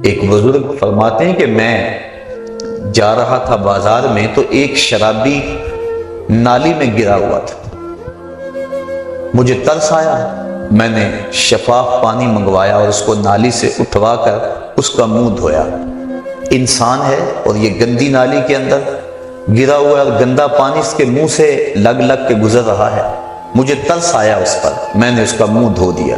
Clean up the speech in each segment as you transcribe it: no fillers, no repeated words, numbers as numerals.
ایک بزرگ فرماتے ہیں کہ میں جا رہا تھا بازار میں تو ایک شرابی نالی میں گرا ہوا تھا۔ مجھے ترس آیا، میں نے شفاف پانی منگوایا اور اس کو نالی سے اٹھوا کر اس کا منہ دھویا۔ انسان ہے اور یہ گندی نالی کے اندر گرا ہوا اور گندا پانی اس کے منہ سے لگ لگ کے گزر رہا ہے۔ مجھے ترس آیا اس پر، میں نے اس کا منہ دھو دیا،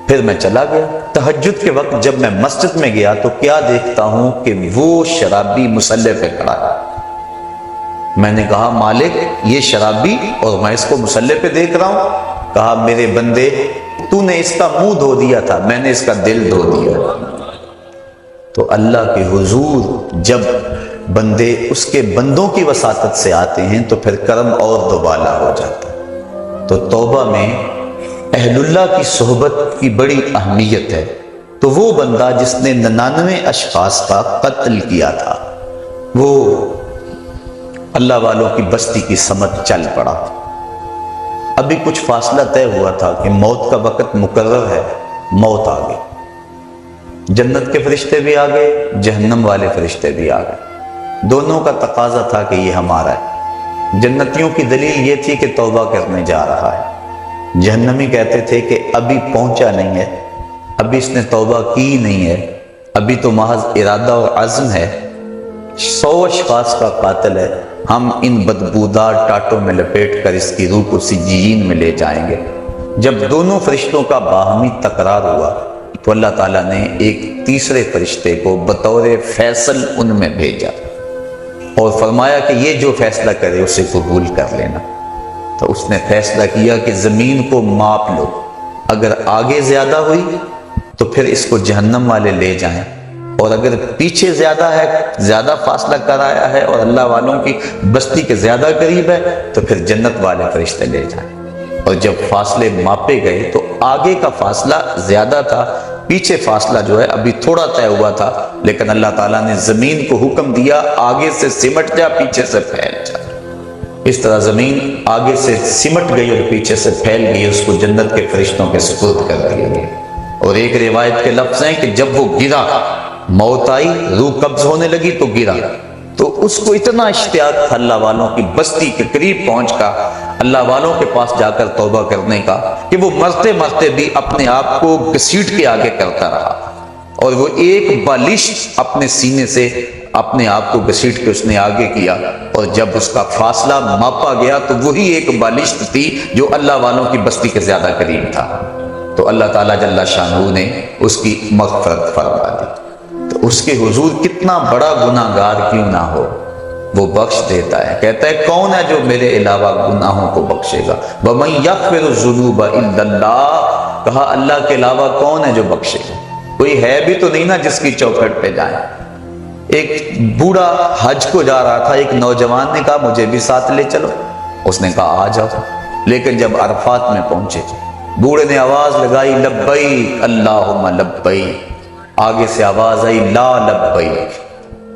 پھر میں چلا گیا۔ تہجد کے وقت جب میں مسجد میں گیا تو کیا دیکھتا ہوں کہ وہ شرابی مصلی پہ کھڑا ہے۔ میں نے کہا مالک یہ شرابی اور میں اس کو مصلی پہ دیکھ رہا ہوں۔ کہا میرے بندے تو نے اس کا منہ دھو دیا تھا، میں نے اس کا دل دھو دیا۔ تو اللہ کے حضور جب بندے اس کے بندوں کی وساطت سے آتے ہیں تو پھر کرم اور دوبالا ہو جاتا ہے۔ تو توبہ میں اہل اللہ کی صحبت کی بڑی اہمیت ہے۔ تو وہ بندہ جس نے 99 اشخاص کا قتل کیا تھا وہ اللہ والوں کی بستی کی سمت چل پڑا۔ ابھی کچھ فاصلہ طے ہوا تھا کہ موت کا وقت مقرر ہے، موت آ گئی۔ جنت کے فرشتے بھی آ گئے، جہنم والے فرشتے بھی آ گئے۔ دونوں کا تقاضا تھا کہ یہ ہمارا ہے۔ جنتیوں کی دلیل یہ تھی کہ توبہ کرنے جا رہا ہے، جہنمی کہتے تھے کہ ابھی پہنچا نہیں ہے، ابھی اس نے توبہ کی نہیں ہے، ابھی تو محض ارادہ اور عزم ہے۔ 100 اشخاص کا قاتل ہے، ہم ان بدبودار ٹاٹوں میں لپیٹ کر اس کی روح کو سجین میں لے جائیں گے۔ جب دونوں فرشتوں کا باہمی تکرار ہوا تو اللہ تعالیٰ نے ایک تیسرے فرشتے کو بطور فیصل ان میں بھیجا اور فرمایا کہ یہ جو فیصلہ کرے اسے قبول کر لینا۔ تو اس نے فیصلہ کیا کہ زمین کو ماپ لو، اگر آگے زیادہ ہوئی تو پھر اس کو جہنم والے لے جائیں، اور اگر پیچھے زیادہ ہے، زیادہ فاصلہ کر آیا ہے اور اللہ والوں کی بستی کے زیادہ قریب ہے تو پھر جنت والے فرشتے لے جائیں۔ اور جب فاصلے ماپے گئے تو آگے کا فاصلہ زیادہ تھا، پیچھے فاصلہ جو ہے ابھی تھوڑا طے ہوا تھا، لیکن اللہ تعالیٰ نے زمین کو حکم دیا آگے سے سمٹ جا، پیچھے سے پھیل جا۔ اس طرح زمین آگے سے سمٹ گئی اور پیچھے سے پھیل گئی، اس کو جنت کے فرشتوں کے سپرد کر دیا گیا۔ اور ایک روایت کے لفظ ہیں کہ جب وہ گرا، موت آئی، روح قبض ہونے لگی تو گرا، تو اس کو اتنا اشتیاق تھا اللہ والوں کی بستی کے قریب پہنچ کا، اللہ والوں کے پاس جا کر توبہ کرنے کا، کہ وہ مرتے مرتے بھی اپنے آپ کو گھسیٹ کے آگے کرتا رہا، اور وہ ایک بالشت اپنے سینے سے اپنے آپ کو گھسیٹ کے اس نے آگے کیا، اور جب اس کا فاصلہ ماپا گیا تو وہی ایک بالشت تھی جو اللہ والوں کی بستی کے زیادہ قریب تھا۔ تو اللہ تعالیٰ جل شانہ نے اس کی مغفرت فرما دی۔ تو اس کے حضور کتنا بڑا گناہ گار کیوں نہ ہو، وہ بخش دیتا ہے۔ کہتا ہے کون ہے جو میرے علاوہ گناہوں کو بخشے گا؟ وَمَن يَغْفِرُ الذُّنُوبَ إِلَّا اللَّهُ، کہا اللہ کے علاوہ کون ہے جو بخشے گا؟ کوئی ہے بھی تو نہیں نا جس کی چوکھٹ پہ جائیں۔ ایک بوڑھا حج کو جا رہا تھا، ایک نوجوان نے کہا مجھے بھی ساتھ لے چلو، اس نے کہا آ جاؤ۔ لیکن جب عرفات میں پہنچے بوڑھے نے آواز لگائی لبیک اللہم لبیک، آگے سے آواز آئی لا لبیک،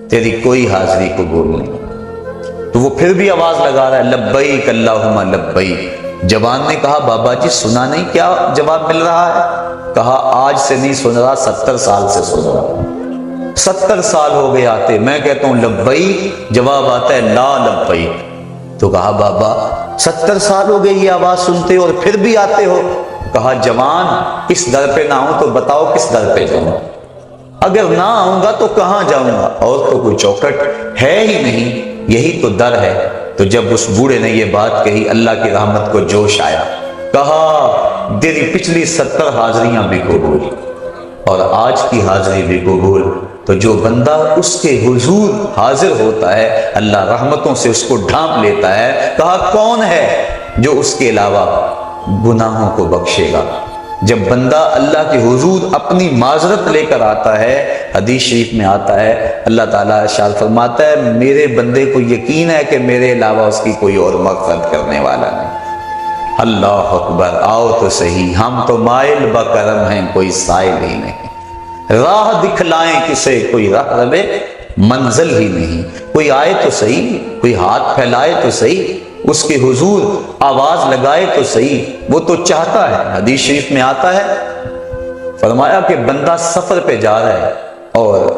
تیری کوئی حاضری قبول نہیں۔ تو وہ پھر بھی آواز لگا رہا ہے لبیک اللہم لبیک۔ جوان نے کہا بابا جی سنا نہیں کیا جواب مل رہا ہے؟ کہا آج سے نہیں سن رہا، 70 سال سے سن رہا، 70 سال ہو گئے آتے، میں کہتا ہوں لبیک، جواب آتا ہے لا لبیک۔ تو کہا بابا 70 سال ہو گئے یہ آواز سنتے اور پھر بھی آتے ہو؟ کہا جوان اس در پہ نہ ہوں تو بتاؤ کس در پہ جاؤں؟ اگر نہ آؤں گا تو کہاں جاؤں گا؟ اور تو کوئی چوکھٹ ہے ہی نہیں، یہی تو در ہے۔ تو جب اس بوڑھے نے یہ بات کہی اللہ کی رحمت کو جوش آیا، کہا تیری پچھلی 70 حاضریاں بھی قبول اور آج کی حاضری بھی قبول۔ تو جو بندہ اس کے حضور حاضر ہوتا ہے اللہ رحمتوں سے اس کو ڈھانپ لیتا ہے۔ کہا کون ہے جو اس کے علاوہ گناہوں کو بخشے گا؟ جب بندہ اللہ کے حضور اپنی معذرت لے کر آتا ہے، حدیث شریف میں آتا ہے اللہ تعالیٰ ارشاد فرماتا ہے میرے بندے کو یقین ہے کہ میرے علاوہ اس کی کوئی اور مغفرت کرنے والا نہیں۔ اللہ اکبر، آؤ تو صحیح، ہم تو مائل بکرم ہیں، کوئی سائل ہی نہیں، راہ دکھلائیں کسے، کوئی راہ رہے منزل ہی نہیں، کوئی آئے تو صحیح، کوئی ہاتھ پھیلائے تو صحیح، اس کے حضور آواز لگائے تو صحیح، وہ تو چاہتا ہے۔ حدیث شریف میں آتا ہے فرمایا کہ بندہ سفر پہ جا رہا ہے اور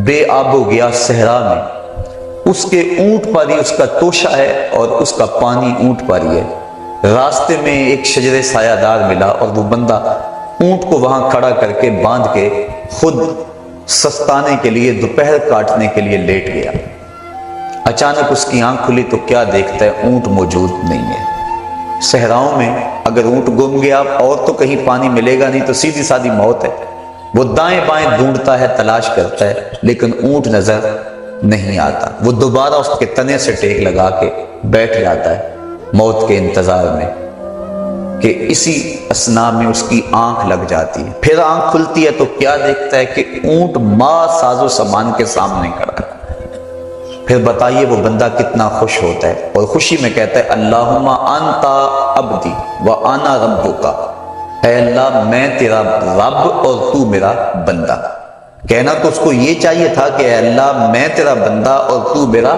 بے آب و گیا صحرا میں، اس کے اونٹ پر ہی اس کا توشہ ہے اور اس کا پانی اونٹ پر ہی ہے۔ راستے میں ایک شجر سایہ دار ملا اور وہ بندہ اونٹ کو وہاں کھڑا کر کے باندھ کے خود سستانے کے لیے، دوپہر کاٹنے کے لیے لیٹ گیا۔ اچانک اس کی آنکھ کھلی تو کیا دیکھتا ہے؟ اونٹ موجود نہیں ہے۔ صحراؤں میں اگر اونٹ گم گیا اور تو کہیں پانی ملے گا نہیں تو سیدھی سادھی موت ہے۔ وہ دائیں بائیں ڈھونڈتا ہے، تلاش کرتا ہے، لیکن اونٹ نظر نہیں آتا۔ وہ دوبارہ اس کے تنے سے ٹیک لگا کے بیٹھ جاتا ہے موت کے انتظار میں کہ اسی اثنا میں اس کی آنکھ لگ جاتی ہے۔ پھر آنکھ کھلتی ہے تو کیا دیکھتا ہے کہ اونٹ ماں ساز و سامان کے سامنے کھڑا ہے۔ پھر بتائیے وہ بندہ کتنا خوش ہوتا ہے اور خوشی میں کہتا ہے اللہم انتا عبدی وانا ربک، اے اللہ میں تیرا رب اور تو میرا بندہ۔ کہنا تو اس کو یہ چاہیے تھا کہ اے اللہ میں تیرا بندہ اور تو میرا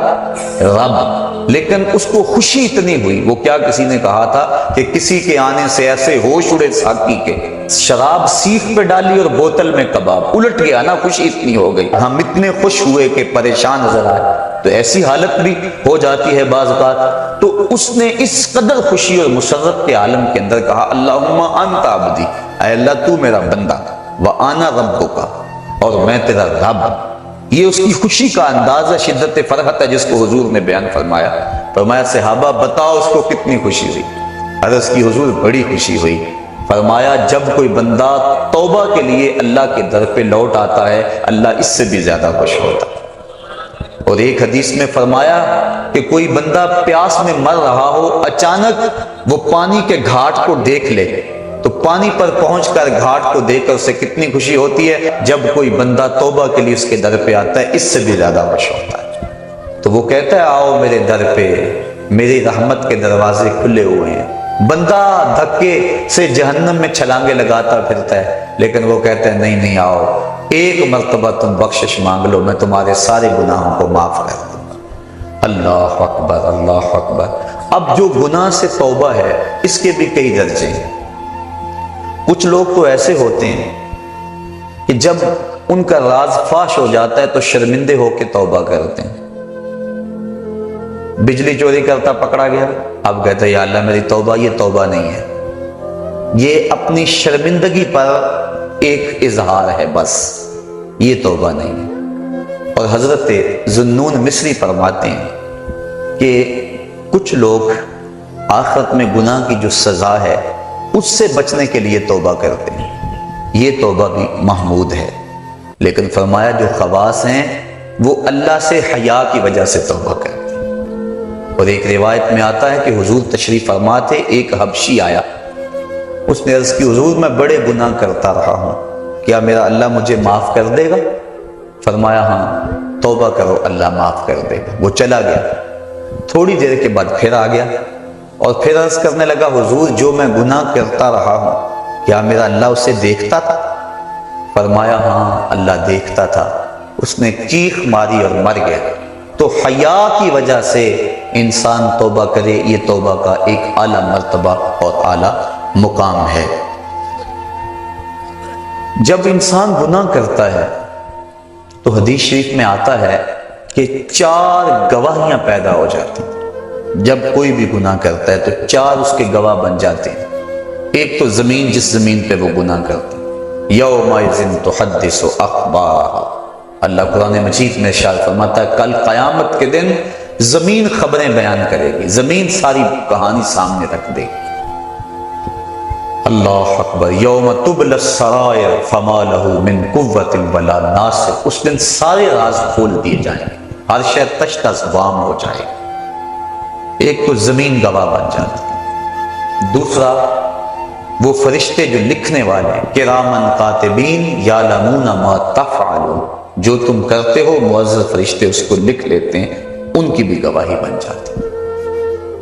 رب، لیکن اس کو خوشی اتنی ہوئی۔ وہ کیا کسی نے کہا تھا کہ کسی کے آنے سے ایسے ہوش اڑے ساقی کے، شراب سیخ پہ ڈالی اور بوتل میں کباب، الٹ گیا نا، خوشی اتنی ہو گئی۔ ہم اتنے خوش ہوئے کہ پریشان نظر آئے، تو ایسی حالت بھی ہو جاتی ہے بعض اوقات۔ تو اس نے اس قدر خوشی اور مسرت کے عالم کے اندر کہا اللہم انت عبدی، اے اللہ تو میرا بندہ، وانا ربک، اور میں تیرا رب۔ یہ اس کی خوشی کا انداز ہے، شدت فرحت ہے جس کو حضور نے بیان فرمایا۔ فرمایا صحابہ بتاؤ اس کو کتنی خوشی ہوئی؟ عرض کی حضور بڑی خوشی ہوئی۔ فرمایا جب کوئی بندہ توبہ کے لیے اللہ کے در پہ لوٹ آتا ہے اللہ اس سے بھی زیادہ خوش ہوتا ہے۔ اور ایک حدیث میں فرمایا کہ کوئی بندہ پیاس میں مر رہا ہو، اچانک وہ پانی کے گھاٹ کو دیکھ لے تو پانی پر پہنچ کر گھاٹ کو دیکھ کر اسے کتنی خوشی ہوتی ہے۔ جب کوئی بندہ توبہ کے لیے اس کے در پہ آتا ہے اس سے بھی زیادہ خوش ہوتا ہے۔ تو وہ کہتا ہے آؤ میرے در پہ، میری رحمت کے دروازے کھلے ہوئے ہیں۔ بندہ دھکے سے جہنم میں چھلانگے لگاتا پھرتا ہے، لیکن وہ کہتے ہیں نہیں نہیں، آؤ ایک مرتبہ تم بخشش مانگ لو، میں تمہارے سارے گناہوں کو معاف کر دوں گا۔ اللہ اکبر، اللہ اکبر۔ اب جو گناہ سے توبہ ہے اس کے بھی کئی درجے ہیں۔ کچھ لوگ تو ایسے ہوتے ہیں کہ جب ان کا راز فاش ہو جاتا ہے تو شرمندے ہو کے توبہ کرتے ہیں۔ بجلی چوری کرتا پکڑا گیا، اب کہتا ہے یا اللہ میری توبہ، یہ توبہ نہیں ہے، یہ اپنی شرمندگی پر ایک اظہار ہے، بس یہ توبہ نہیں ہے۔ اور حضرت ذوالنون مصری فرماتے ہیں کہ کچھ لوگ آخرت میں گناہ کی جو سزا ہے اس سے بچنے کے لیے توبہ کرتے ہیں، یہ توبہ بھی محمود ہے۔ لیکن فرمایا جو خواص ہیں وہ اللہ سے حیا کی وجہ سے توبہ کرتے ہیں۔ اور ایک روایت میں آتا ہے کہ حضور تشریف فرما تھے، ایک حبشی آیا، اس نے عرض کی حضور میں بڑے گناہ کرتا رہا ہوں، کیا میرا اللہ مجھے معاف کر دے گا؟ فرمایا ہاں توبہ کرو اللہ معاف کر دے گا۔ وہ چلا گیا، تھوڑی دیر کے بعد پھر آ گیا اور پھر عرض کرنے لگا حضور جو میں گناہ کرتا رہا ہوں کیا میرا اللہ اسے دیکھتا تھا؟ فرمایا ہاں اللہ دیکھتا تھا۔ اس نے چیخ ماری اور مر گیا۔ تو حیا کی وجہ سے انسان توبہ کرے، یہ توبہ کا ایک اعلیٰ مرتبہ اور اعلیٰ مقام ہے۔ جب انسان گناہ کرتا ہے تو حدیث شریف میں آتا ہے کہ 4 گواہیاں پیدا ہو جاتی ہیں۔ جب کوئی بھی گناہ کرتا ہے تو 4 اس کے گواہ بن جاتے ہیں۔ ایک تو زمین، جس زمین پہ وہ گناہ کرتے ہیں، یومئذ تحدث اخبارہا، اللہ قرآن مجید میں ارشاد فرماتا ہے کل قیامت کے دن زمین خبریں بیان کرے گی، زمین ساری کہانی سامنے رکھ دے گی۔ اللہ اکبر، یوم تبلی السرائر فما لہ من قوت ولا ناصر، اس دن سارے راز کھول دیے جائیں گے، ہر شے تش تش وام ہو جائے گی۔ ایک تو زمین گواہ بن جاتی ہے، دوسرا وہ فرشتے جو لکھنے والے کرامن کاتبین یعلمون ما تفعلون، جو تم کرتے ہو معزز فرشتے اس کو لکھ لیتے ہیں، ان کی بھی گواہی بن جاتی ہے۔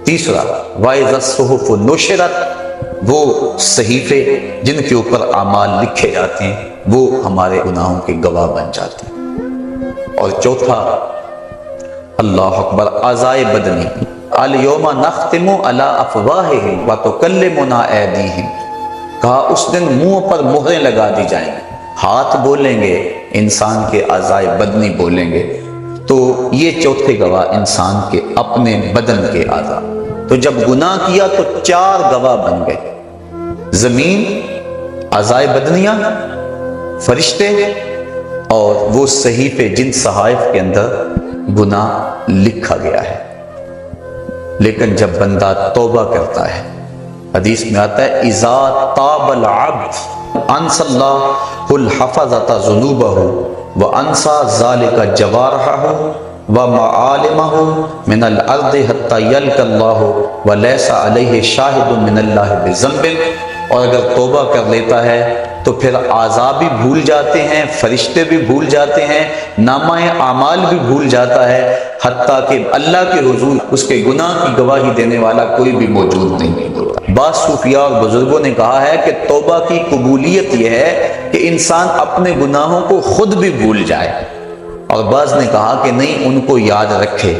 تیسرا وَإِذَا الصُّحُفُ نُشِرَتْ، وہ صحیفے جن کے اوپر اعمال لکھے جاتے ہیں وہ ہمارے گناہوں کے گواہ بن جاتے ہیں۔ اور چوتھا اللہ اکبر، اعضائے بدنی، اليوم نختم علی افواہہم وتکلمنا ایدیہم، کہا اس دن منہ پر مہریں لگا دی جائیں گی، ہاتھ بولیں گے، انسان کے اعضائے بدنی بولیں گے، تو یہ چوتھے گواہ انسان کے اپنے بدن کے اعضاء۔ تو جب گناہ کیا تو 4 گواہ بن گئے، زمین، اعضائے بدنیاں، فرشتے اور وہ صحیفے جن صحائف کے اندر گناہ لکھا گیا ہے۔ لیکن جب بندہ توبہ کرتا ہے، حدیث میں آتا ہے اذا تاب العبد انسى الله الحفظة ذنوبه وانسى ذلك جوارحه ومعالمه من الارض حتى يلقى الله وليس عليه شاهد من الله بذنب۔ اور اگر توبہ کر لیتا ہے تو پھر اعضاء بھی بھول جاتے ہیں، فرشتے بھی بھول جاتے ہیں، نامہ اعمال بھی بھول جاتا ہے، حتیٰ کہ اللہ کے حضور اس کے گناہ کی گواہی دینے والا کوئی بھی موجود نہیں ہوتا۔ بعض صوفیاء اور بزرگوں نے کہا ہے کہ توبہ کی قبولیت یہ ہے کہ انسان اپنے گناہوں کو خود بھی بھول جائے، اور بعض نے کہا کہ نہیں، ان کو یاد رکھے،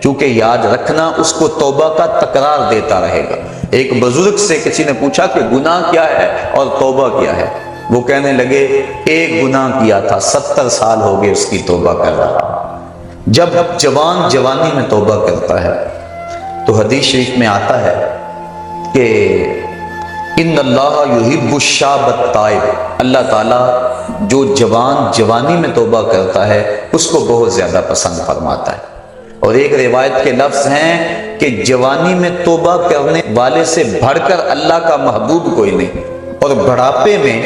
کیونکہ یاد رکھنا اس کو توبہ کا تکرار دیتا رہے گا۔ ایک بزرگ سے کسی نے پوچھا کہ گناہ کیا ہے اور توبہ کیا ہے؟ وہ کہنے لگے ایک گناہ کیا تھا، 70 سال ہو گئے اس کی توبہ کر رہا۔ جب جوان جوانی میں توبہ کرتا ہے تو حدیث شریف میں آتا ہے کہ ان اللہ یحب الشاب التائب، اللہ تعالیٰ جو جوان جوانی میں توبہ کرتا ہے اس کو بہت زیادہ پسند فرماتا ہے۔ اور ایک روایت کے لفظ ہیں کہ جوانی میں توبہ کرنے والے سے بڑھ کر اللہ کا محبوب کوئی نہیں، اور بڑھاپے میں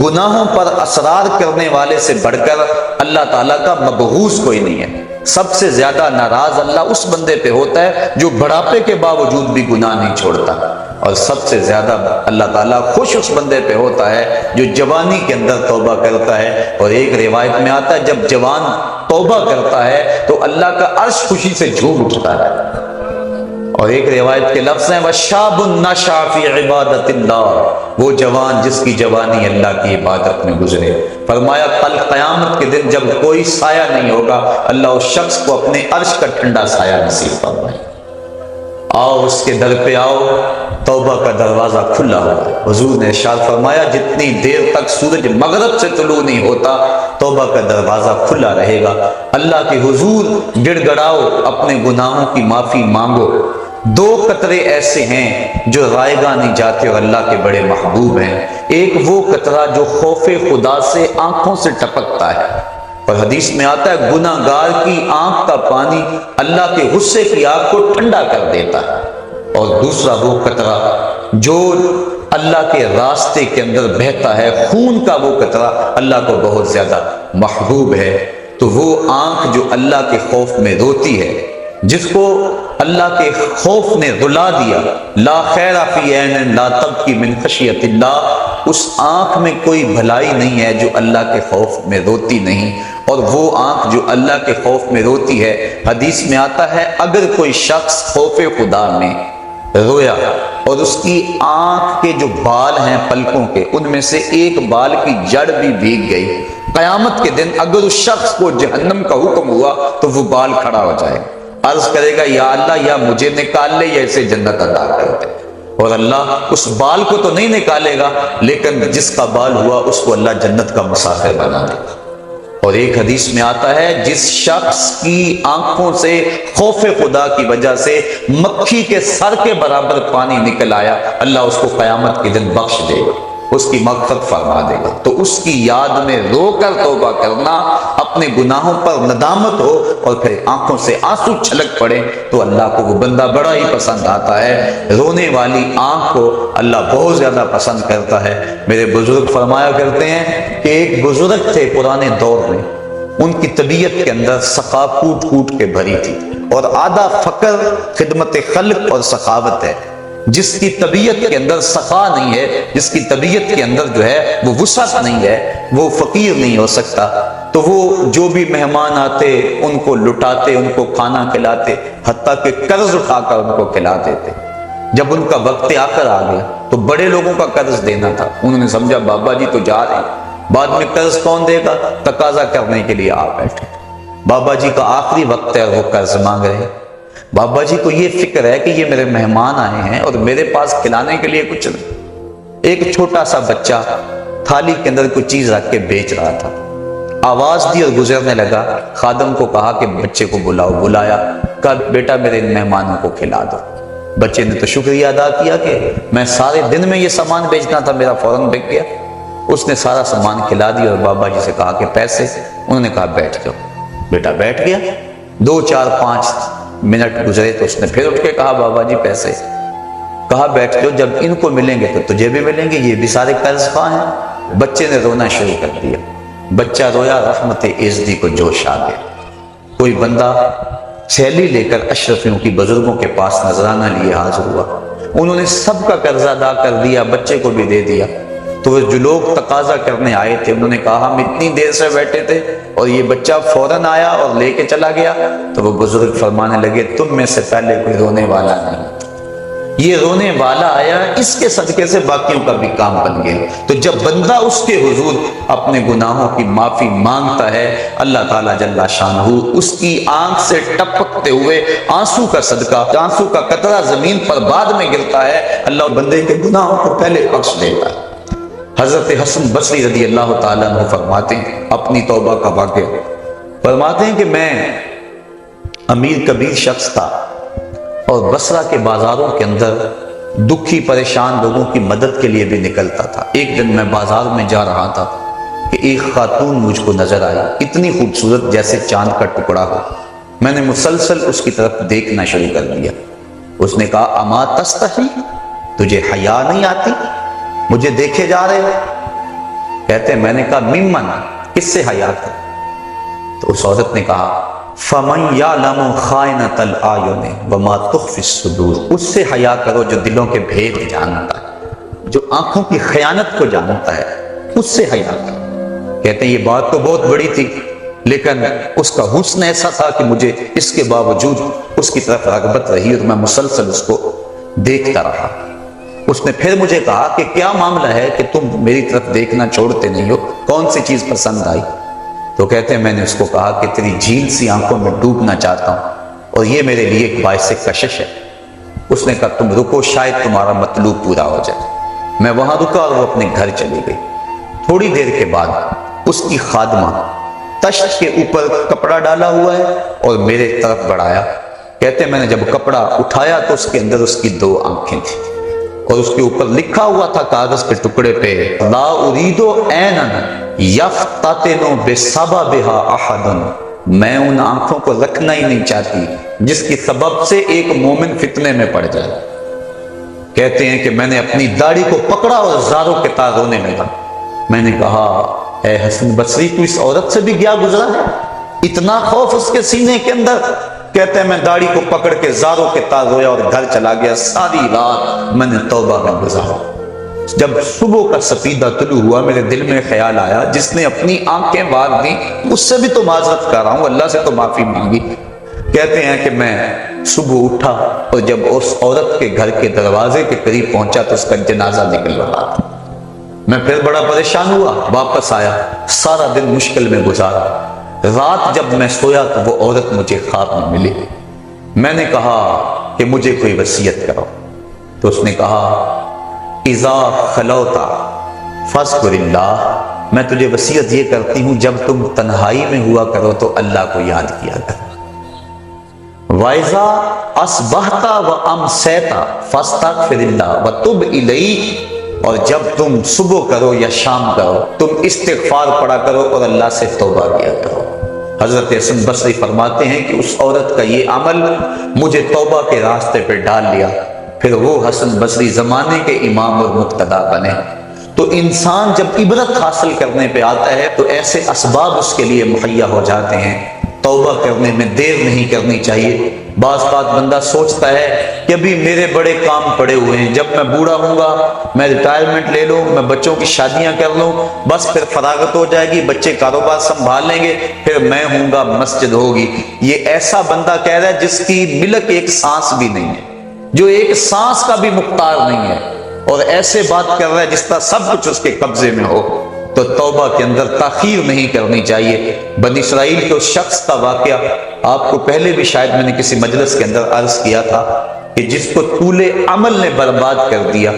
گناہوں پر اصرار کرنے والے سے بڑھ کر اللہ تعالیٰ کا مبغوض کوئی نہیں ہے۔ سب سے زیادہ ناراض اللہ اس بندے پہ ہوتا ہے جو بڑھاپے کے باوجود بھی گناہ نہیں چھوڑتا، اور سب سے زیادہ اللہ تعالیٰ خوش اس بندے پہ ہوتا ہے جو جوانی کے اندر توبہ کرتا ہے۔ اور ایک روایت میں آتا ہے جب جوان توبہ کرتا ہے تو اللہ کا عرش خوشی سے جھوم اٹھتا ہے۔ اور ایک روایت کے لفظ ہیں وَشَابٌ نَشَأَ فِي عِبَادَةِ اللَّهِ، وہ جوان جس کی جوانی اللہ کی عبادت میں گزرے۔ فرمایا کل قیامت کے دن جب کوئی سایہ نہیں ہوگا، اللہ اس شخص کو اپنے عرش کا ٹھنڈا سایہ نصیب فرمائے۔ آؤ اس کے در پہ آؤ، توبہ کا دروازہ کھلا ہوا ہے۔ حضور نے ارشاد فرمایا جتنی دیر تک سورج مغرب سے طلوع نہیں ہوتا توبہ کا دروازہ کھلا رہے گا۔ اللہ کے حضور گڑ گڑاؤ، اپنے گناہوں کی معافی مانگو۔ 2 قطرے ایسے ہیں جو رائے گاہ نہیں جاتے اور اللہ کے بڑے محبوب ہیں۔ ایک وہ قطرہ جو خوف خدا سے آنکھوں سے ٹپکتا ہے، اور حدیث میں آتا ہے گناہ گار کی آنکھ کا پانی اللہ کے غصے کی آگ کو ٹھنڈا کر دیتا ہے۔ اور دوسرا وہ قطرہ جو اللہ کے راستے کے اندر بہتا ہے، خون کا وہ قطرہ اللہ کو بہت زیادہ محبوب ہے۔ تو وہ آنکھ جو اللہ کے خوف میں روتی ہے، جس کو اللہ کے خوف نے رلا دیا، لا خیر فی عین لا تبکی من خشیت اللہ، اس آنکھ میں کوئی بھلائی نہیں ہے جو اللہ کے خوف میں روتی نہیں۔ اور وہ آنکھ جو اللہ کے خوف میں روتی ہے، حدیث میں آتا ہے اگر کوئی شخص خوف خدا میں رویا اور اس کی آنکھ کے جو بال ہیں پلکوں کے، ان میں سے ایک بال کی جڑ بھی بھیگ گئی، قیامت کے دن اگر اس شخص کو جہنم کا حکم ہوا تو وہ بال کھڑا ہو جائے، عرض کرے گا یا اللہ یا مجھے نکال لے یا اسے جنت عطا کر دے۔ اور اللہ اس بال کو تو نہیں نکالے گا، لیکن جس کا بال ہوا اس کو اللہ جنت کا مسافر بنا دے گا۔ اور ایک حدیث میں آتا ہے جس شخص کی آنکھوں سے خوف خدا کی وجہ سے مکھی کے سر کے برابر پانی نکل آیا، اللہ اس کو قیامت کے دن بخش دے گا، اس کی مغفرت فرما دے گا۔ تو اس کی یاد میں رو کر توبہ کرنا، اپنے گناہوں پر ندامت ہو اور پھر آنکھوں سے آنسو چھلک پڑے تو اللہ کو وہ بندہ بڑا ہی پسند آتا ہے۔ رونے والی آنکھ کو اللہ بہت زیادہ پسند کرتا ہے۔ میرے بزرگ فرمایا کرتے ہیں کہ ایک بزرگ تھے پرانے دور میں، ان کی طبیعت کے اندر سخا کوٹ کوٹ کے بھری تھی، اور آدھا فقر خدمت خلق اور سخاوت ہے۔ جس کی طبیعت کے اندر سخا نہیں ہے، جس کی طبیعت کے اندر جو ہے وہ وسعت نہیں ہے، وہ فقیر نہیں ہو سکتا۔ تو وہ جو بھی مہمان آتے ان کو لٹاتے، ان کو کھانا کھلاتے، حتیٰ کہ قرض اٹھا کر ان کو کھلا دیتے۔ جب ان کا وقت آخر آ گیا تو بڑے لوگوں کا قرض دینا تھا، انہوں نے سمجھا بابا جی تو جا رہے ہیں، بعد میں قرض کون دے گا، تقاضا کرنے کے لیے آ بیٹھے۔ بابا جی کا آخری وقت ہے اور وہ قرض مانگ رہے ہیں۔ بابا جی کو یہ فکر ہے کہ یہ میرے مہمان آئے ہیں اور میرے پاس کھلانے کے لیے کچھ نہیں، ایک چھوٹا سا بچہ تھالی کے اندر کوئی چیز رکھ کے بیچ رہا تھا، آواز دی اور گزرنے لگا، خادم کو کہا کہ بچے کو بلاؤ، بلایا، کہا بیٹا میرے ان مہمانوں کو کھلا دو۔ بچے نے تو شکریہ ادا کیا کہ میں سارے دن میں یہ سامان بیچنا تھا، میرا فوراً بک گیا۔ اس نے سارا سامان کھلا دیا اور بابا جی سے کہا کہ پیسے، انہوں نے کہا بیٹھ جاؤ۔ بیٹا بیٹھ گیا۔ 2 4 5 منٹ گزرے تو اس نے پھر اٹھ کے کہا بابا جی پیسے، کہا بیٹھ جاؤ، جب ان کو ملیں گے تو تجھے بھی ملیں گے، یہ بھی سارے قرض خواہ ہیں۔ بچے نے رونا شروع کر دیا، بچہ رویا، رحمت عزتی کو جوش آ گیا۔ کوئی بندہ تھیلی لے کر اشرفیوں کی بزرگوں کے پاس نذرانہ لیے حاضر ہوا، انہوں نے سب کا قرض ادا کر دیا، بچے کو بھی دے دیا۔ تو وہ جو لوگ تقاضا کرنے آئے تھے انہوں نے کہا ہم اتنی دیر سے بیٹھے تھے اور یہ بچہ فوراً آیا اور لے کے چلا گیا۔ تو وہ بزرگ فرمانے لگے تم میں سے پہلے کوئی رونے والا نہیں، یہ رونے والا آیا، اس کے صدقے سے باقیوں کا بھی کام بن گیا۔ تو جب بندہ اس کے حضور اپنے گناہوں کی معافی مانگتا ہے، اللہ تعالیٰ جل شانہ اس کی آنکھ سے ٹپکتے ہوئے آنسو کا صدقہ، آنسو کا قطرہ زمین پر بعد میں گرتا ہے، اللہ بندے کے گناہوں کو پہلے بخش دیتا ہے۔ حضرت حسن بصری رضی اللہ تعالیٰ عنہ فرماتے ہیں اپنی توبہ کا واقعہ، فرماتے ہیں کہ میں امیر کبیر شخص تھا اور بصرہ کے بازاروں کے اندر دکھی پریشان لوگوں کی مدد کے لیے بھی نکلتا تھا۔ ایک دن میں بازار میں جا رہا تھا کہ ایک خاتون مجھ کو نظر آئی، اتنی خوبصورت جیسے چاند کا ٹکڑا ہو۔ میں نے مسلسل اس کی طرف دیکھنا شروع کر دیا۔ اس نے کہا اما تستحی، تجھے حیا نہیں آتی، مجھے دیکھے جا رہے ہو؟ کہتے میں نے کہا ممن، کس سے حیا کر؟ تو اس عورت نے کہا فَمَنْ يَعْلَمُ خَائِنَةَ الْأَعْيُنِ وَمَا تُخْفِي الصُّدُورُ، اس سے حیا کرو جو دلوں کے بھید جانتا ہے، جو آنکھوں کی خیانت کو جانتا ہے، اس سے حیا کرو۔ کہتے ہیں یہ بات تو بہت بڑی تھی لیکن اس کا حسن ایسا تھا کہ مجھے اس کے باوجود اس کی طرف رغبت رہی اور میں مسلسل اس کو دیکھتا رہا۔ اس نے پھر مجھے کہا کہ کیا معاملہ ہے کہ تم میری طرف دیکھنا چھوڑتے نہیں ہو، کون سی چیز پسند آئی؟ تو کہتے ہیں میں نے اس کو کہا کہ تیری جھیل سی آنکھوں میں ڈوبنا چاہتا ہوں اور یہ میرے لیے ایک باعث کشش ہے۔ اس نے کہا تم رکو، شاید تمہارا مطلوب پورا ہو جائے۔ میں وہاں رکا اور وہ اپنے گھر چلی گئی۔ تھوڑی دیر کے بعد اس کی خادمہ تشت کے اوپر کپڑا ڈالا ہوا ہے اور میرے طرف بڑھایا۔ کہتے ہیں میں نے جب کپڑا اٹھایا تو اس کے اندر اس کی 2 آنکھیں تھیں اور اس کے اوپر لکھا ہوا تھا کاغذ کے ٹکڑے پہ لا اریدو عینن یفتتن بسببھا احد، میں ان آنکھوں کو رکھنا ہی نہیں چاہتی جس کی سبب سے ایک مومن فتنے میں پڑ جائے۔ کہتے ہیں کہ میں نے اپنی داڑھی کو پکڑا اور زاروں کے تار رونے لگا۔ میں نے کہا اے حسن بصری تو اس عورت سے بھی گیا گزرا ہے، اتنا خوف اس کے سینے کے اندر؟ کہتے ہیں میں داڑھی کو پکڑ کے زاروں کے تار رویا اور گھر چلا گیا۔ ساری رات میں نے توبہ میں گزارا۔ جب صبح کا سپیدہ طلوع ہوا میرے دل میں خیال آیا جس نے اپنی آنکھیں باندھ دی اس سے بھی تو معذرت کر رہا ہوں، اللہ سے تو معافی مانگی۔ کہتے ہیں کہ میں صبح اٹھا اور جب اس عورت کے گھر کے دروازے کے قریب پہنچا تو اس کا جنازہ نکل رہا تھا۔ میں پھر بڑا پریشان ہوا، واپس آیا، سارا دن مشکل میں گزارا۔ رات جب میں سویا تو وہ عورت مجھے خواب میں ملی۔ میں نے کہا کہ مجھے کوئی وصیت کرو، تو اس نے کہا اذا خلوت فاذکر اللہ، میں تجھے وصیت یہ کرتی ہوں جب تم تنہائی میں ہوا کرو تو اللہ کو یاد کیا کرو۔ وَإِذَا أَصْبَحْتَ وَأَمْسَيْتَ فَاسْتَغْفِرِ اللَّهَ وَتُبْ إِلَيْهِ، اور جب تم صبح کرو یا شام کرو تم استغفار پڑھا کرو اور اللہ سے توبہ کیا کرو۔ حضرت حسن بصری فرماتے ہیں کہ اس عورت کا یہ عمل مجھے توبہ کے راستے پہ ڈال لیا، پھر وہ حسن بصری زمانے کے امام اور مقتدا بنے۔ تو انسان جب عبرت حاصل کرنے پہ آتا ہے تو ایسے اسباب اس کے لیے مہیا ہو جاتے ہیں، توبہ کرنے میں دیر نہیں کرنی چاہیے۔ بعض بات بندہ سوچتا ہے کہ ابھی میرے بڑے کام پڑے ہوئے ہیں، جب میں بوڑھا ہوں گا میں ریٹائرمنٹ لے لوں، میں بچوں کی شادیاں کر لوں، بس پھر فراغت ہو جائے گی، بچے کاروبار سنبھال لیں گے، پھر میں ہوں گا، مسجد ہوگی۔ یہ ایسا بندہ کہہ رہا ہے جس کی ملک ایک سانس بھی نہیں ہے، جو ایک سانس کا بھی مختار نہیں ہے، اور ایسے بات کر رہا ہے جس طرح سب کچھ اس کے قبضے میں ہو۔ تو توبہ کے اندر تاخیر نہیں کرنی چاہیے۔ بنی اسرائیل کے اس شخص کا واقعہ آپ کو پہلے بھی شاید میں نے کسی مجلس کے اندر عرض کیا تھا کہ جس کو طول عمل نے برباد کر دیا،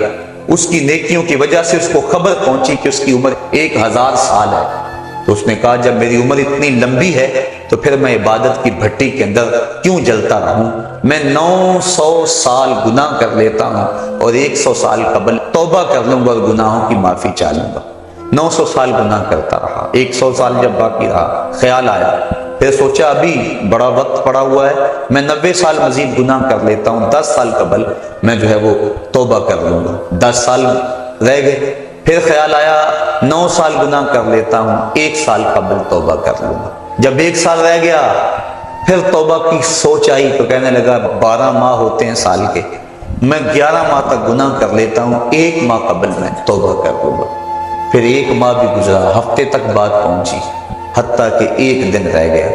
اس کی نیکیوں کی وجہ سے اس کو خبر پہنچی کہ اس کی عمر 1000 سال ہے، تو اس نے کہا جب میری عمر اتنی لمبی ہے تو پھر میں عبادت کی بھٹی کے اندر کیوں جلتا رہوں، میں 900 سال گناہ کر لیتا ہوں اور 100 سال قبل توبہ کر لوں گا اور گناہوں کی معافی چاہ لوں گا۔ 900 سال گناہ کرتا رہا، 100 سال جب باقی رہا، خیال آیا، پھر سوچا ابھی بڑا وقت پڑا ہوا ہے، میں 90 سال مزید گناہ کر لیتا ہوں، 10 سال قبل میں جو ہے وہ توبہ کر لوں گا۔ 10 سال رہ گئے، پھر خیال آیا 9 سال گناہ کر لیتا ہوں، 1 سال قبل توبہ کر لوں گا۔ جب 1 سال رہ گیا پھر توبہ کی سوچ آئی تو کہنے لگا 12 ماہ ہوتے ہیں سال کے، میں 11 ماہ تک گناہ کر لیتا ہوں، 1 ماہ قبل میں توبہ کر لوں گا۔ پھر 1 ماہ بھی گزرا، ہفتے تک بات پہنچی، حتیٰ کہ 1 دن رہ گیا،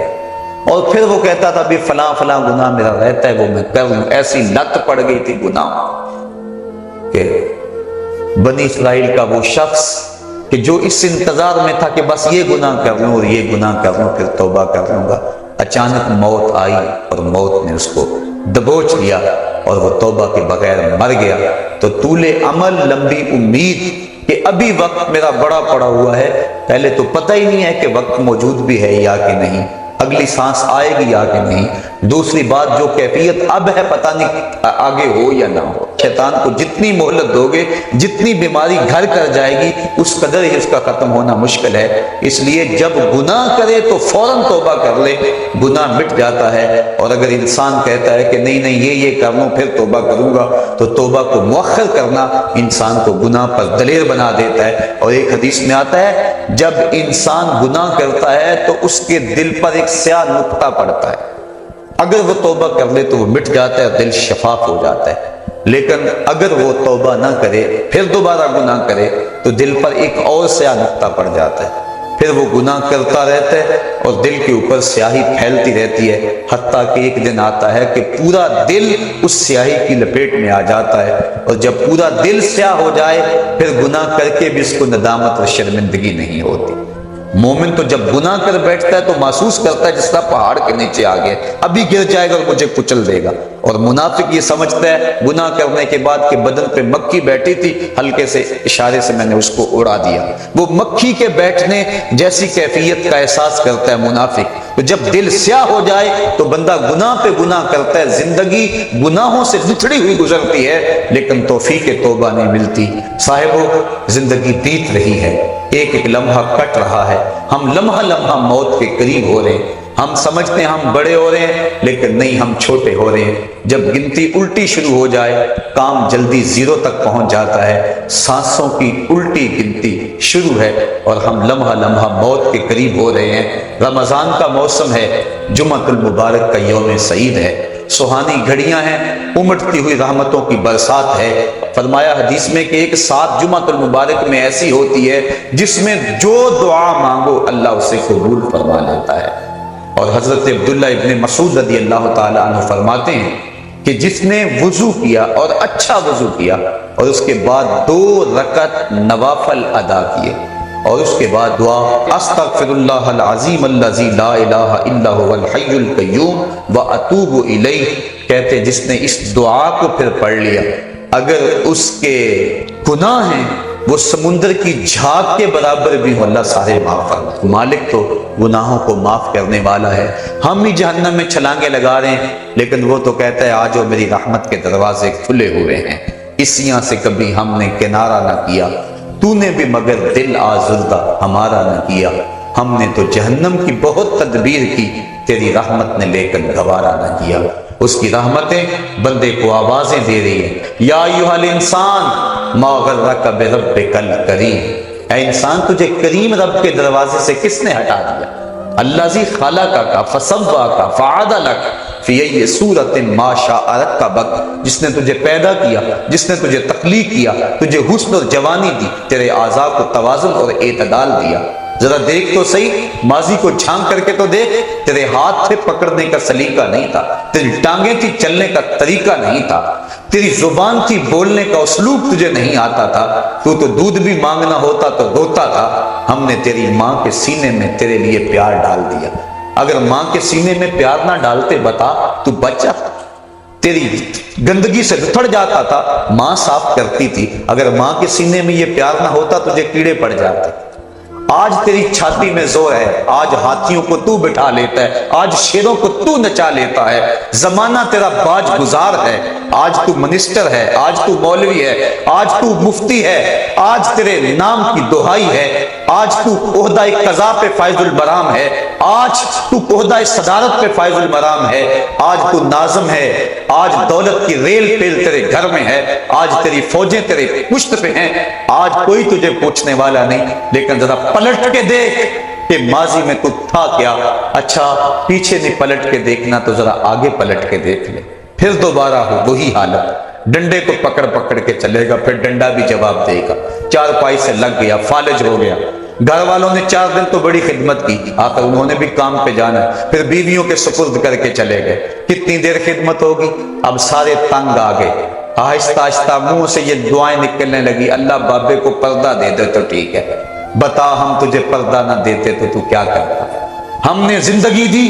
اور پھر وہ کہتا تھا بھی فلاں فلاں گناہ میرا رہتا ہے وہ میں کر لوں۔ ایسی لت پڑ گئی تھی گناہ کہ بنی اسرائیل کا وہ شخص کہ جو اس انتظار میں تھا کہ بس یہ گناہ کر لوں اور یہ گناہ کر لوں پھر توبہ کر لوں گا، اچانک موت آئی اور موت نے اس کو دبوچ لیا اور وہ توبہ کے بغیر مر گیا۔ تو طول عمل، لمبی امید کہ ابھی وقت میرا بڑا پڑا ہوا ہے، پہلے تو پتہ ہی نہیں ہے کہ وقت موجود بھی ہے یا کہ نہیں، اگلی سانس آئے گی یا کہ نہیں، دوسری بات جو کیفیت اب ہے پتہ نہیں آگے ہو یا نہ ہو۔ شیطان کو جتنی مہلت دو گے، جتنی بیماری گھر کر جائے گی، اس قدر ہی اس کا ختم ہونا مشکل ہے۔ اس لیے جب گناہ کرے تو فوراً توبہ کر لے، گناہ مٹ جاتا ہے۔ اور اگر انسان کہتا ہے کہ نہیں یہ کر لوں پھر توبہ کروں گا، تو توبہ کو مؤخر کرنا انسان کو گناہ پر دلیر بنا دیتا ہے۔ اور ایک حدیث میں آتا ہے جب انسان گناہ کرتا ہے تو اس کے دل پر ایک سیاہ نقطہ پڑتا ہے، اگر وہ توبہ کر لے تو وہ مٹ جاتا ہے، دل شفاف ہو جاتا ہے۔ لیکن اگر وہ توبہ نہ کرے پھر دوبارہ گناہ کرے تو دل پر ایک اور سیاہ نقطہ پڑ جاتا ہے، پھر وہ گناہ کرتا رہتا ہے اور دل کے اوپر سیاہی پھیلتی رہتی ہے، حتیٰ کہ ایک دن آتا ہے کہ پورا دل اس سیاہی کی لپیٹ میں آ جاتا ہے، اور جب پورا دل سیاہ ہو جائے پھر گناہ کر کے بھی اس کو ندامت اور شرمندگی نہیں ہوتی۔ مومن تو جب گناہ کر بیٹھتا ہے تو محسوس کرتا ہے جس طرح پہاڑ کے نیچے آ گیا، ابھی گر جائے گا اور مجھے کچل دے گا۔ اور منافق یہ سمجھتا ہے گناہ کرنے کے بعد کہ بدن پہ مکھی بیٹھی تھی، ہلکے سے اشارے سے میں نے اس کو اڑا دیا، وہ مکھی کے بیٹھنے جیسی کیفیت کا احساس کرتا ہے منافق۔ تو جب دل سیاہ ہو جائے تو بندہ گناہ پہ گناہ کرتا ہے، زندگی گناہوں سے لتڑی ہوئی گزرتی ہے لیکن توفیق توبہ نہیں ملتی۔ صاحبو، زندگی بیت رہی ہے، ایک ایک لمحہ کٹ رہا ہے، ہم لمحہ لمحہ موت کے قریب ہو رہے ہیں، ہم سمجھتے ہیں ہم بڑے ہو رہے ہیں لیکن نہیں، ہم چھوٹے ہو رہے ہیں۔ جب گنتی الٹی شروع ہو جائے کام جلدی 0 تک پہنچ جاتا ہے، سانسوں کی الٹی گنتی شروع ہے اور ہم لمحہ لمحہ موت کے قریب ہو رہے ہیں۔ رمضان کا موسم ہے، جمعۃ المبارک کا یوم سعید ہے، سہانی گھڑیاں ہیں، امٹتی ہوئی رحمتوں کی برسات ہے۔ فرمایا حدیث میں کہ ایک ساتھ جمعۃ المبارک میں ایسی ہوتی ہے جس میں جو دعا مانگو اللہ اسے قبول فرما لیتا ہے۔ اور حضرت عبداللہ ابن مسعود رضی اللہ تعالی عنہ فرماتے ہیں کہ جس نے وضو کیا اور اچھا وضو کیا اور اس کے بعد 2 رکعت نوافل ادا کیے اور اس کے بعد دعا استغفر اللہ العظیم الذی لا الہ الا هو الحی القیوم واتوب الیہ، کہتے جس نے اس دعا کو پھر پڑھ لیا، اگر اس کے گناہ ہیں وہ سمندر کی جھاگ کے برابر بھی ہو، اللہ سارے معاف فرمائے۔ مالک تو گناہوں کو معاف کرنے والا ہے، ہم ہی جہنم میں چھلانگے لگا رہے ہیں لیکن وہ تو کہتا ہے آجو میری رحمت کے دروازے کھلے ہوئے ہیں، اسیاں سے کبھی ہم نے کنارہ نہ کیا، تو نے بھی مگر دل آزردہ ہمارا نہ کیا، ہم نے تو جہنم کی بہت تدبیر کی، تیری رحمت نے لے کر گوارا نہ کیا۔ اس کی رحمتیں بندے کو آوازیں دے رہی ہیں، یا ایھا الانسان ما غرک بربک الکریم، اے انسان تجھے کریم رب کے دروازے سے کس نے ہٹا دیا؟ الذی خلقک فسواک فعدلک فی ای صورت ما شاء رکبک، جس نے تجھے پیدا کیا، جس نے تجھے تخلیق کیا، تجھے حسن اور جوانی دی، تیرے اعضاء کو توازن اور اعتدال دیا۔ ذرا دیکھ تو صحیح، ماضی کو جھانک کر کے تو دیکھ، تیرے ہاتھ سے پکڑنے کا سلیقہ نہیں تھا، تیری ٹانگیں تھی چلنے کا طریقہ نہیں تھا، تیری زبان تھی بولنے کا اسلوب تجھے نہیں آتا تھا، تو دودھ بھی مانگنا ہوتا تو روتا تھا، ہم نے تیری ماں کے سینے میں تیرے لیے پیار ڈال دیا۔ اگر ماں کے سینے میں پیار نہ ڈالتے بتا تو بچہ، تیری گندگی سے اتھڑ جاتا تھا، ماں صاف کرتی تھی، اگر ماں کے سینے میں یہ پیار نہ ہوتا تجھے کیڑے پڑ جاتے۔ آج تیری چھاتی میں زور ہے، آج ہاتھیوں کو تو بٹھا لیتا ہے، آج شیروں کو تو نچا لیتا ہے، زمانہ تیرا باج گزار ہے، آج تو منسٹر ہے، آج تو مولوی ہے، آج تو مفتی ہے، آج تیرے نام کی دہائی ہے، آج تو عہدہ قضا پہ فائز البرام ہے، آج تو عہدہ صدارت پہ فائز البرام ہے، آج تو ناظم ہے، آج دولت کی ریل پیل تیرے گھر میں ہے، آج تیری فوجیں تیرے پشت پہ ہیں، آج کوئی تجھے پوچھنے والا نہیں، لیکن ذرا پلٹ کے دیکھ کہ ماضی میں تو تھا کیا۔ اچھا پیچھے نہیں پلٹ کے دیکھنا تو ذرا آگے پلٹ کے دیکھ لے، پھر دوبارہ ہو وہی حالت، ڈنڈے کو پکڑ پکڑ کے چلے گا، پھر ڈنڈا بھی جواب دے گا، چارپائی سے لگ گیا، فالج ہو گیا۔ گھر والوں نے 4 دن تو بڑی خدمت کی، آخر انہوں نے بھی کام پہ جانا ہے، پھر بیویوں کے سپرد کر کے چلے گئے، کتنی دیر خدمت ہوگی، اب سارے تنگ آ گئے، آہستہ آہستہ منہ سے یہ دعائیں نکلنے لگی، اللہ بابے کو پردہ دے دے تو ٹھیک ہے، بتا ہم تجھے پردہ نہ دیتے تو کیا کرتا، ہم نے زندگی دی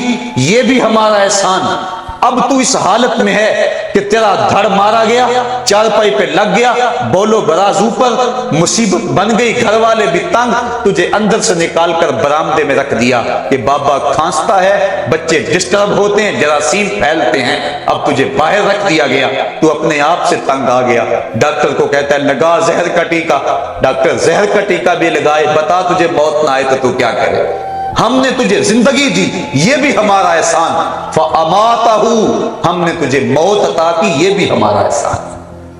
یہ بھی ہمارا احسان، اب تو اس حالت میں ہے کہ تیرا دھڑ مارا گیا، چارپائی پہ لگ گیا، بولو براز اوپر، مصیبت بن گئی، گھر والے بھی تنگ، تجھے اندر سے نکال کر برآمدے میں رکھ دیا کہ بابا کھانستا ہے، بچے ڈسٹرب ہوتے ہیں، جراثیم پھیلتے ہیں، اب تجھے باہر رکھ دیا گیا، تو اپنے آپ سے تنگ آ گیا، ڈاکٹر کو کہتا ہے لگا زہر کا ٹیکہ، ڈاکٹر زہر کا ٹیکہ بھی لگائے، بتا تجھے موت نہ آئے تو کیا کرے، ہم نے تجھے زندگی دی یہ بھی ہمارا احسان، فَأَمَاتَهُ ہم نے تجھے موت عطا کی یہ بھی ہمارا احسان،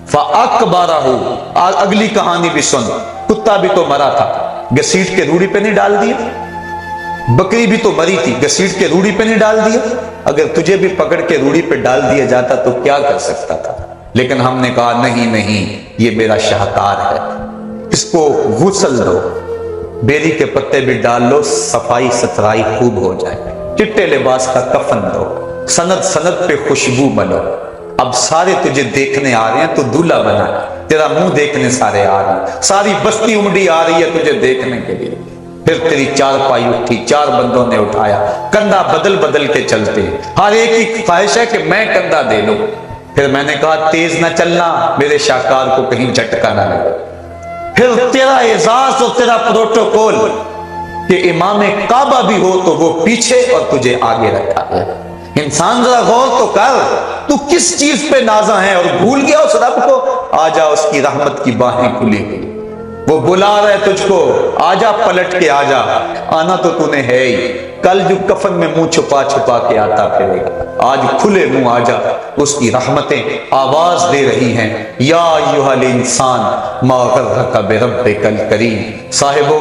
فَأَكْبَرَهُ اگلی کہانی بھی سن، کتا بھی تو مرا تھا، گھسیٹ کے روڑی پہ نہیں ڈال دیا، بکری بھی تو مری تھی، گھسیٹ کے روڑی پہ نہیں ڈال دیا، اگر تجھے بھی پکڑ کے روڑی پہ ڈال دیا جاتا تو کیا کر سکتا تھا، لیکن ہم نے کہا نہیں نہیں یہ میرا شاہکار ہے، اس کو غسل دو، بیری کے پتے بھی ڈال لو، صفائی ستھرائی خوب ہو جائے، چٹے لباس کا کفن دو، سند سند پہ خوشبو ملو، اب سارے تجھے دیکھنے آ رہے ہیں تو دولہا بنا، تیرا منہ دیکھنے سارے آ رہے ہیں، ساری بستی امڈی آ رہی ہے تجھے دیکھنے کے لیے، پھر تیری چارپائی اٹھی، 4 بندوں نے اٹھایا، کندھا بدل بدل کے چلتے، ہر ایک کی خواہش ہے کہ میں کندھا دے لوں، پھر میں نے کہا تیز نہ چلنا میرے شاہکار کو کہیں جھٹکا نہ لگے، پھر تیرا اعزاز اور تیرا پروٹوکول کہ امام کعبہ بھی ہو تو وہ پیچھے اور تجھے آگے رکھا ہے، انسان ذرا غور تو کر، تو کس چیز پہ نازا ہے اور بھول گیا اس رب کو، آجا اس کی رحمت کی باہیں کھلی ہوئی، وہ بلا رہے تجھ کو، آجا پلٹ کے آجا، آنا تو نے ہے ہی، کل جو کفن میں منہ چھپا چھپا کے آتا پھرے گا، آج کھلے منہ آجا، اس کی رحمتیں آواز دے رہی ہیں، یا ایھا الانسان ما غرک بربک الکریم، صاحبو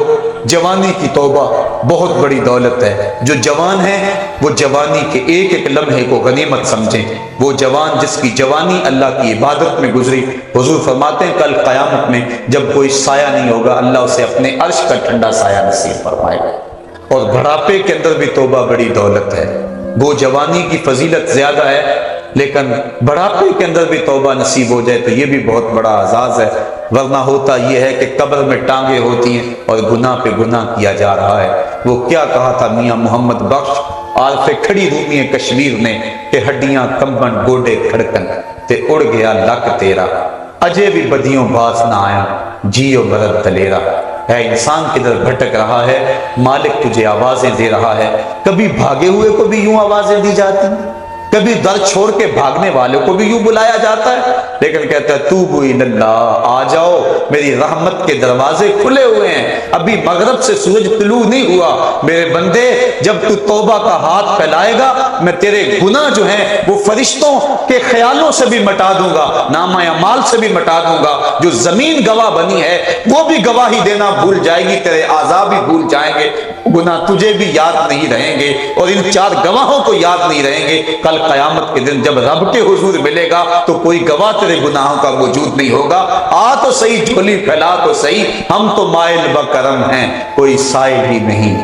جوانی کی توبہ بہت بڑی دولت ہے، جو جوان ہیں وہ جوانی کے ایک ایک لمحے کو غنیمت سمجھیں، وہ جوان جس کی جوانی اللہ کی عبادت میں گزری، حضور فرماتے ہیں کل قیامت میں جب کوئی سایہ نہیں ہوگا اللہ اسے اپنے عرش کا ٹھنڈا سایہ نصیب فرمائے گا، اور بڑھاپے کے اندر بھی توبہ بڑی دولت ہے، وہ جوانی کی فضیلت زیادہ ہے لیکن بڑھاپے کے اندر بھی توبہ نصیب ہو جائے تو یہ بھی بہت بڑا اعزاز ہے، ورنہ ہوتا یہ ہے کہ قبر میں ٹانگیں ہوتی ہیں اور گناہ پہ گناہ کیا جا رہا ہے۔ وہ کیا کہا تھا میاں محمد بخش عارف کھڑی رومی کشمیر نے کہ ہڈیاں کمبن گوڈے کھڑکن تے اڑ گیا لک تیرا، اجے بھی بدیوں باز نہ آیا جیو برد دلیرا، ہے انسان کدھر بھٹک رہا ہے، مالک تجھے آوازیں دے رہا ہے، کبھی بھاگے ہوئے کو بھی یوں آوازیں دی جاتی ہیں، کبھی در چھوڑ کے بھاگنے والوں کو بھی یوں بلایا جاتا ہے، لیکن کہتا ہے توبو الاللہ، آ جاؤ میری رحمت کے دروازے کھلے ہوئے ہیں، ابھی مغرب سے سورج طلوع نہیں ہوا، میرے بندے جب تو توبہ کا ہاتھ پھیلائے گا میں تیرے گناہ جو ہیں وہ فرشتوں کے خیالوں سے بھی مٹا دوں گا، نامہ اعمال سے بھی مٹا دوں گا، جو زمین گواہ بنی ہے وہ بھی گواہی دینا بھول جائے گی، تیرے اعضاء بھی بھول جائیں گے، گناہ تجھے بھی یاد نہیں رہیں گے اور ان 4 گواہوں کو یاد نہیں رہیں گے، کل قیامت کے دن جب رب کے حضور ملے گا تو کوئی گواہ تیرے گناہوں کا موجود نہیں ہوگا، آ تو صحیح جھولی پھیلا تو صحیح، ہم تو مائل بکرم ہیں کوئی سائل ہی نہیں،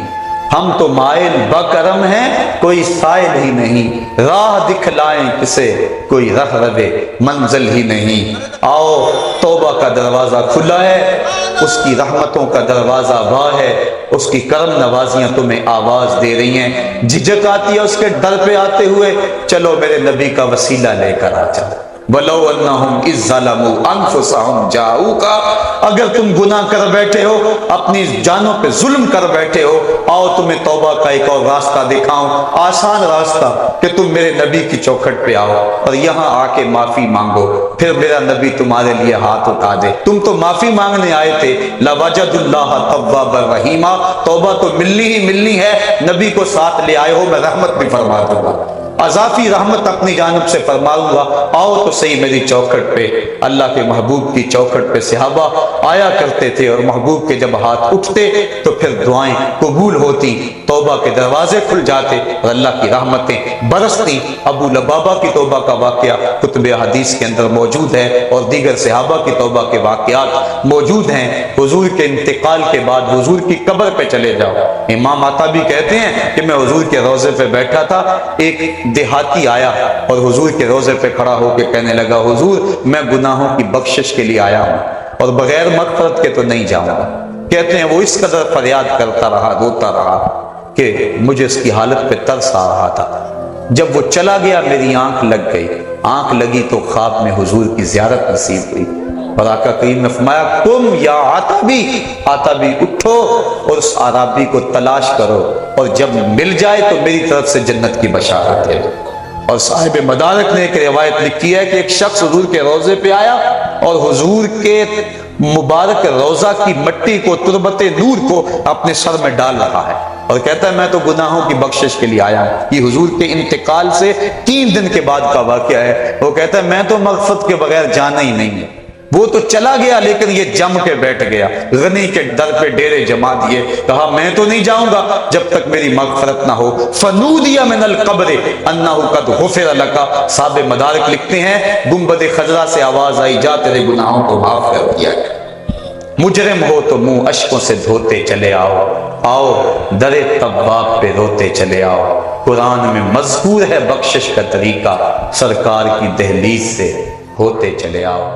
ہم تو مائل بکرم ہیں کوئی سائل ہی نہیں، راہ دکھلائیں کسے کوئی رہ روے منزل ہی نہیں۔ آؤ توبہ کا دروازہ کھلا ہے، اس کی رحمتوں کا دروازہ واہ ہے، اس کی کرم نوازیاں تمہیں آواز دے رہی ہیں، جھجک آتی ہے اس کے در پہ آتے ہوئے، چلو میرے نبی کا وسیلہ لے کر آ چلو۔ وَلَوْ أَنَّهُمْ إِذْ ظَلَمُوا أَنفُسَهُمْ جَاءُوكَ، اگر تم گناہ کر بیٹھے ہو، اپنی جانوں پہ ظلم کر بیٹھے ہو، آؤ تمہیں توبہ کا ایک اور راستہ دکھاؤں، آسان راستہ، کہ تم میرے نبی کی چوکھٹ پہ آؤ اور یہاں آ کے معافی مانگو، پھر میرا نبی تمہارے لیے ہاتھ اٹھا دے۔ تم تو معافی مانگنے آئے تھے، لَوَجَدُ اللَّهَ تَوَّابًا رَحِيمًا، توبہ تو ملنی ہی ملنی ہے، نبی کو ساتھ لے آئے ہو، میں رحمت بھی فرما دوں گا، اضافی رحمت اپنی جانب سے فرماؤں گا، آؤ تو صحیح میری چوکھٹ پہ۔ اللہ کے محبوب کی چوکھٹ پہ صحابہ آیا کرتے تھے، اور محبوب کے جب ہاتھ اٹھتے تو پھر دعائیں قبول ہوتی، توبہ کے دروازے کھل جاتے اور اللہ کی رحمتیں برستی۔ ابو لبابہ کی توبہ کا واقعہ کتب حدیث کے اندر موجود ہے، اور دیگر صحابہ کی توبہ کے واقعات موجود ہیں۔ حضور کے انتقال کے بعد حضور کی قبر پہ چلے جاؤ، امام عطابی کہتے ہیں کہ میں حضور کے روضے پہ بیٹھا تھا، ایک دیہاتی آیا اور حضور کے روضے پہ کھڑا ہو کے کہنے لگا، حضور میں گناہوں کی بخشش کے لیے آیا ہوں اور بغیر مغفرت کے تو نہیں جاؤں گا۔ کہتے ہیں وہ اس قدر فریاد کرتا رہا، روتا رہا کہ مجھے اس کی حالت پہ ترس آ رہا تھا۔ جب وہ چلا گیا میری آنکھ لگ گئی، آنکھ لگی تو خواب میں حضور کی زیارت نصیب ہوئی، اور آقا کریم نے فرمایا، قم یا عتبی، عتبی اٹھو اور اس عرابی کو تلاش کرو، اور جب مل جائے تو میری طرف سے جنت کی بشارت ہے۔ اور صاحب مدارک نے ایک روایت لکھی ہے کہ ایک شخص حضور کے روضے پہ آیا اور حضور کے مبارک روضہ کی مٹی کو، تربت نور کو اپنے سر میں ڈال رہا ہے، اور کہتا ہے میں تو گناہوں کی بخشش کے لیے آیا ہوں۔ یہ حضور کے انتقال سے 3 دن کے بعد کا واقعہ ہے۔ وہ کہتا ہے میں تو مغفرت کے بغیر جانا ہی نہیں ہے۔ وہ تو چلا گیا لیکن یہ جم کے بیٹھ گیا، غنی کے در پہ ڈیرے جما دیے، کہا میں تو نہیں جاؤں گا جب تک میری مغفرت نہ ہو۔ فنودی من القبر انہ قد غفر لک، صاحب مدارک لکھتے ہیں گنبد خضرا سے آواز آئی، جا تیرے گناہوں کو معاف کر دیا گیا۔ مجرم ہو تو منہ اشکوں سے دھوتے چلے آؤ، آؤ در تواب پہ روتے چلے آؤ۔ قرآن میں مذکور ہے بخشش کا طریقہ، سرکار کی دہلیز سے ہوتے چلے آؤ۔